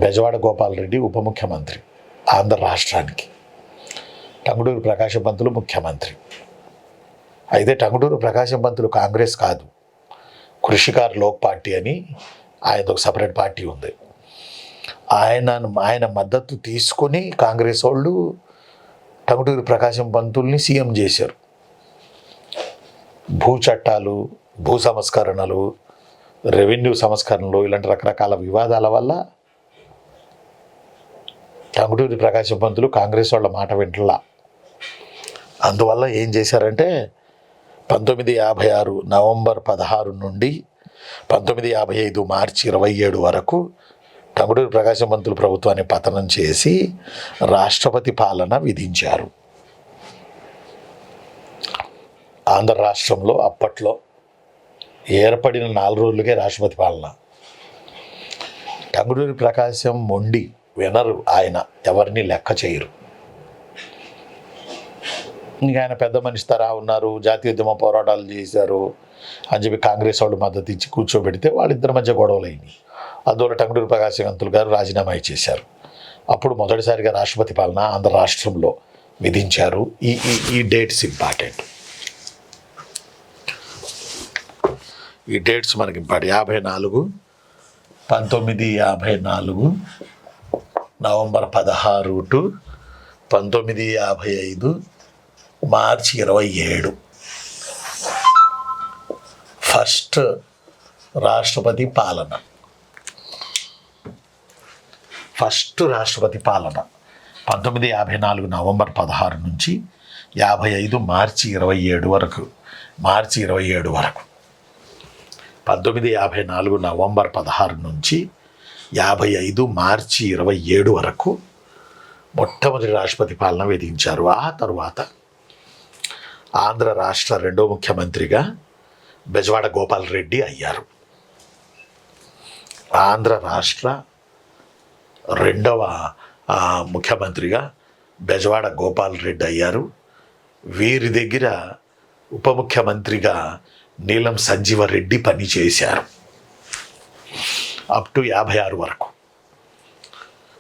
బెజవాడ గోపాలరెడ్డి ఉప ముఖ్యమంత్రి ఆంధ్ర రాష్ట్రానికి, టంగుటూరి ప్రకాశం పంతులు ముఖ్యమంత్రి. అయితే టంగుటూరి ప్రకాశం పంతులు కాంగ్రెస్ కాదు, కృషికార్ లోక్ పార్టీ అని ఆయనది ఒక సపరేట్ పార్టీ ఉంది. ఆయన మద్దతు తీసుకొని కాంగ్రెస్ వాళ్ళు టంగుటూరి ప్రకాశం పంతుల్ని సీఎం చేశారు. భూ చట్టాలు, భూ సంస్కరణలు, రెవెన్యూ సంస్కరణలు ఇలాంటి రకరకాల వివాదాల వల్ల టంగుటూరి ప్రకాశం పంతులు కాంగ్రెస్ వాళ్ళ మాట వింటలా. అందువల్ల ఏం చేశారంటే 1956 నవంబర్ 16 నుండి 1955 మార్చి 27 వరకు టంగుటూరి ప్రకాశం పంతులు ప్రభుత్వాన్ని పతనం చేసి రాష్ట్రపతి పాలన విధించారు. ఆంధ్ర రాష్ట్రంలో అప్పట్లో ఏర్పడిన 4 రోజులకే రాష్ట్రపతి పాలన. టంగుటూరి ప్రకాశం మొండి, వినరు, ఆయన ఎవరిని లెక్క చేయరు. ఇంకా ఆయన పెద్ద మనిషి తరా ఉన్నారు, జాతీయోద్యమ పోరాటాలు చేశారు అని చెప్పి కాంగ్రెస్ వాళ్ళు మద్దతు ఇచ్చి కూర్చోబెడితే వాళ్ళిద్దరి మధ్య గొడవలు అయినాయి. అందువల్ల టంగుటూరి ప్రకాశం పంతులు గారు రాజీనామా ఇచ్చేశారు. అప్పుడు మొదటిసారిగా రాష్ట్రపతి పాలన ఆంధ్ర రాష్ట్రంలో విధించారు. ఈ డేట్స్ ఇంపార్టెంట్. ఈ డేట్స్ మనకి important. 1954 November 16 to 1955 March 27 first రాష్ట్రపతి పాలన. 1954 నవంబర్ 16 నుంచి 55 మార్చి 27 వరకు. 1954 నవంబర్ 16 నుంచి 55 మార్చి 27 వరకు మొట్టమొదటి రాష్ట్రపతి పాలన విధించారు. ఆ తరువాత ఆంధ్ర రాష్ట్ర రెండో ముఖ్యమంత్రిగా బెజవాడ గోపాలరెడ్డి అయ్యారు. ఆంధ్ర రాష్ట్ర రెండవ ముఖ్యమంత్రిగా బెజవాడ గోపాలరెడ్డి అయ్యారు. వీరి దగ్గర ఉప ముఖ్యమంత్రిగా నీలం సంజీవరెడ్డి పనిచేశారు అప్ టు 56 వరకు.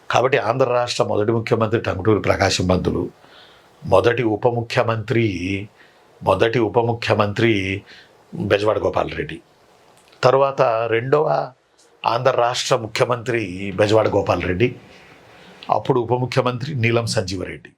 కాబట్టి ఆంధ్ర రాష్ట్ర మొదటి ముఖ్యమంత్రి టంగుటూరి ప్రకాశం పంతులు, మొదటి ఉప ముఖ్యమంత్రి బెజవాడ గోపాలరెడ్డి, తర్వాత రెండవ ఆంధ్ర రాష్ట్ర ముఖ్యమంత్రి బెజవాడ గోపాలరెడ్డి, అప్పుడు ఉప ముఖ్యమంత్రి నీలం సంజీవరెడ్డి.